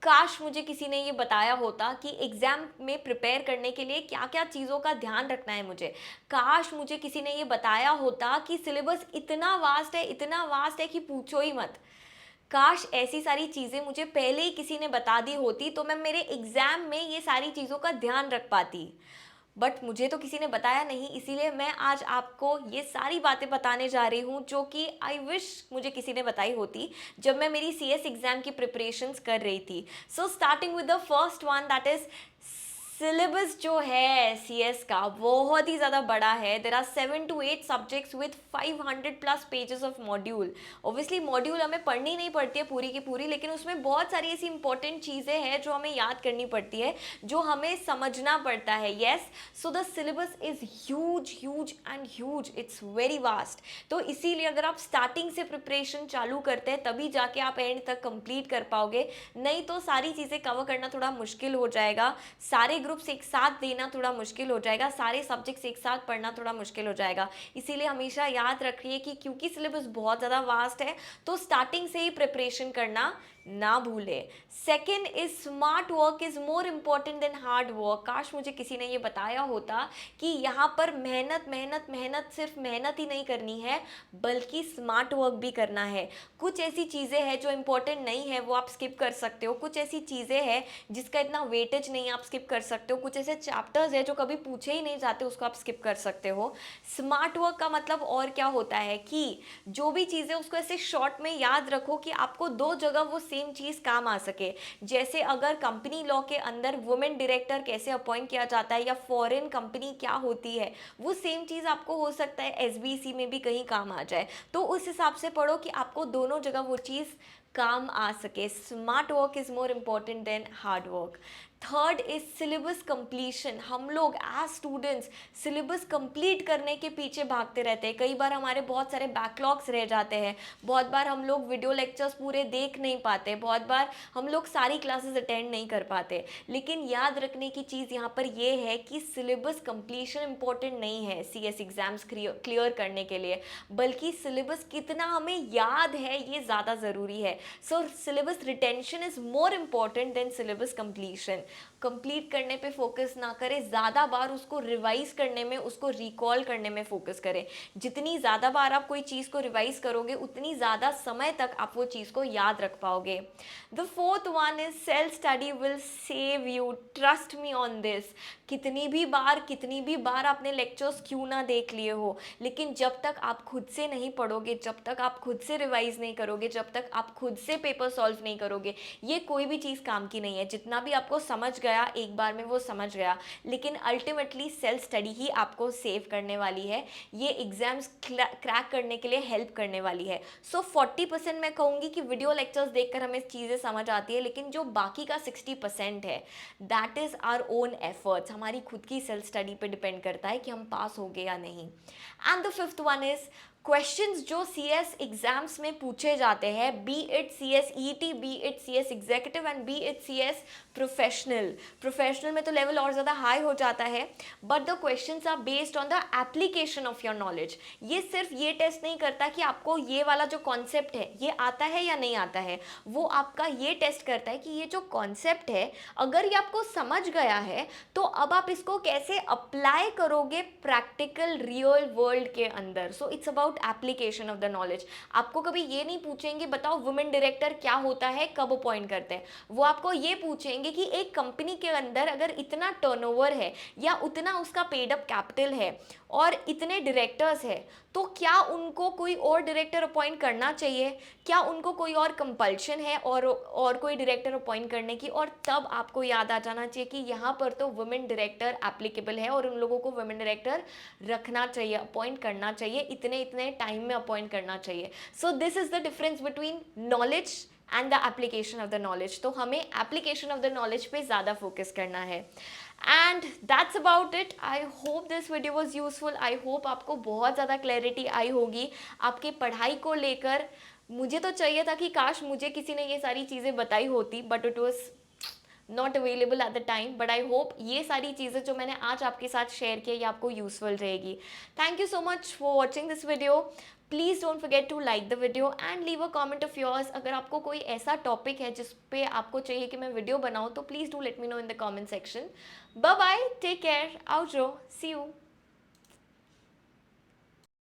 काश मुझे किसी ने ये बताया होता कि एग्ज़ाम में प्रिपेयर करने के लिए क्या-क्या चीज़ों का ध्यान रखना है मुझे। काश मुझे किसी ने ये बताया होता कि सिलेबस इतना वास्ट है कि पूछो ही मत। काश ऐसी सारी चीज़ें मुझे पहले ही किसी ने बता दी होती तो मैं मेरे एग्ज़ाम में ये सारी चीज़ों का ध्यान रख पाती। बट मुझे तो किसी ने बताया नहीं, इसीलिए मैं आज आपको ये सारी बातें बताने जा रही हूँ जो कि आई विश मुझे किसी ने बताई होती जब मैं मेरी सीएस एग्ज़ाम की प्रिपरेशंस कर रही थी। So starting with the first one, that is syllabus जो है सीएस का बहुत ही ज़्यादा बड़ा है। There are 7 to 8 subjects with 500 plus pages of module. Obviously module हमें पढ़नी नहीं पड़ती है पूरी की पूरी, लेकिन उसमें बहुत सारी ऐसी इंपॉर्टेंट चीज़ें हैं जो हमें याद करनी पड़ती है, जो हमें समझना पड़ता है। Yes, so the syllabus is huge huge and huge, it's very vast. तो इसीलिए अगर आप स्टार्टिंग से प्रिपरेशन चालू करते हैं तभी जाके आप एंड तक कंप्लीट कर पाओगे, नहीं तो सारी चीज़ें कवर करना थोड़ा मुश्किल हो जाएगा, सारे ग्रुप्स एक साथ देना थोड़ा मुश्किल हो जाएगा, सारे सब्जेक्ट्स एक साथ पढ़ना थोड़ा मुश्किल हो जाएगा। इसीलिए हमेशा याद रखिए कि क्योंकि सिलेबस बहुत ज़्यादा वास्ट है तो स्टार्टिंग से ही प्रिपरेशन करना ना भूलें। Second is smart work is more important than hard work. काश मुझे किसी ने ये बताया होता कि यहाँ पर मेहनत मेहनत मेहनत सिर्फ मेहनत ही नहीं करनी है बल्कि स्मार्ट वर्क भी करना है। कुछ ऐसी चीज़ें हैं जो इम्पोर्टेंट नहीं है वो आप स्किप कर सकते हो, कुछ ऐसी चीज़ें हैं जिसका इतना वेटेज नहीं है आप स्किप कर सकते हो, कुछ ऐसे चैप्टर्स है जो कभी पूछे ही नहीं जाते उसको आप स्किप कर सकते हो। स्मार्ट वर्क का मतलब और क्या होता है कि जो भी चीज़ें उसको ऐसे शॉर्ट में याद रखो कि आपको दो जगह वो सेम चीज़ काम आ सके। जैसे अगर कंपनी लॉ के अंदर वुमेन डायरेक्टर कैसे अपॉइंट किया जाता है या फॉरेन कंपनी क्या होती है, वो सेम चीज़ आपको हो सकता है एसबीसी में भी कहीं काम आ जाए। तो उस हिसाब से पढ़ो कि आपको दोनों जगह वो चीज़ काम आ सके। Smart work is more important than hard work. Third is syllabus completion. हम लोग एज स्टूडेंट्स सिलेबस कंप्लीट करने के पीछे भागते रहते हैं, कई बार हमारे बहुत सारे बैकलॉग्स रह जाते हैं, बहुत बार हम लोग वीडियो लेक्चर्स पूरे देख नहीं पाते, बहुत बार हम लोग सारी क्लासेस अटेंड नहीं कर पाते। लेकिन याद रखने की चीज़ यहाँ पर ये है कि सिलेबस कंप्लीशन इंपॉर्टेंट नहीं है सीएस एग्जाम्स क्लियर करने के लिए, बल्कि सिलेबस कितना हमें याद है ये ज़्यादा ज़रूरी है। सो syllabus retention is more important than syllabus completion. Complete करने पे फोकस ना करें, ज़्यादा बार उसको रिवाइज करने में, उसको रिकॉल करने में फोकस करें। जितनी ज़्यादा बार आप कोई चीज़ को रिवाइज करोगे उतनी ज़्यादा समय तक आप वो चीज़ को याद रख पाओगे। The fourth one is self study will save you, trust me on this. कितनी भी बार आपने लेक्चर्स क्यों ना देख लिए हो, लेकिन जब तक आप खुद से नहीं पढ़ोगे, जब तक आप खुद से रिवाइज नहीं करोगे, जब तक आप खुद से पेपर सॉल्व नहीं करोगे, ये कोई भी चीज़ काम की नहीं है। जितना भी आपको समझ गया एक बार में वो समझ गया, लेकिन अल्टीमेटली सेल्फ स्टडी ही आपको सेव करने वाली है, ये एग्जाम्स क्रैक करने के लिए हेल्प करने वाली है। सो 40% मैं कहूँगी कि वीडियो लेक्चर्स देखकर हमें चीज़ें समझ आती है, लेकिन जो बाकी का 60% है that is our own efforts, हमारी खुद की सेल्फ स्टडी पे डिपेंड करता है कि हम पास हो गए या नहीं। And the fifth one is questions जो सीएस एग्जाम्स में पूछे जाते हैं, be it CS ET, be it CS executive and be it CS professional में तो लेवल और ज़्यादा हाई हो जाता है, but the questions are based on the application of your knowledge. ये सिर्फ ये टेस्ट नहीं करता कि आपको ये वाला जो कॉन्सेप्ट है ये आता है या नहीं आता है, वो आपका ये टेस्ट करता है कि ये जो कॉन्सेप्ट है अगर ये आपको समझ गया है तो अब आप इसको कैसे अप्लाई करोगे प्रैक्टिकल रियल वर्ल्ड के अंदर। So it's about application of the knowledge. आपको कभी ये नहीं पूछेंगे बताओ वुमेन डायरेक्टर क्या होता है, कब अपॉइंट करते हैं, वो आपको ये पूछेंगे कि एक कंपनी के अंदर अगर इतना टर्नओवर है या उतना उसका पेड अप कैपिटल है और इतने डायरेक्टर्स है तो क्या उनको कोई और डायरेक्टर अपॉइंट करना चाहिए, क्या उनको कोई और कंपल्शन है और कोई डायरेक्टर अपॉइंट करने की। और तब आपको याद आ जाना चाहिए कि यहाँ पर तो वुमेन डायरेक्टर एप्लीकेबल है और उन लोगों को वुमेन डायरेक्टर रखना चाहिए, अपॉइंट करना चाहिए, इतने इतने टाइम में अपॉइंट करना चाहिए। So this is the difference between knowledge and the application of the knowledge. तो हमें एप्लीकेशन ऑफ द नॉलेज पे ज़्यादा फोकस करना है। And that's about it. I hope this video was useful. I hope आपको बहुत ज़्यादा क्लैरिटी आई होगी आपकी पढ़ाई को लेकर। मुझे तो चाहिए था कि काश मुझे किसी ने ये सारी चीज़ें बताई होती, but it was not available at the time. But I hope ये सारी चीज़ें जो मैंने आज आपके साथ शेयर की ये आपको यूजफुल रहेगी। Thank you so much for watching this video. Please don't forget to like the video and leave a comment of yours. अगर आपको कोई ऐसा टॉपिक है जिस पे आपको चाहिए कि मैं वीडियो बनाऊँ, तो please do let me know in the comment section. Bye bye, take care, outro, see you.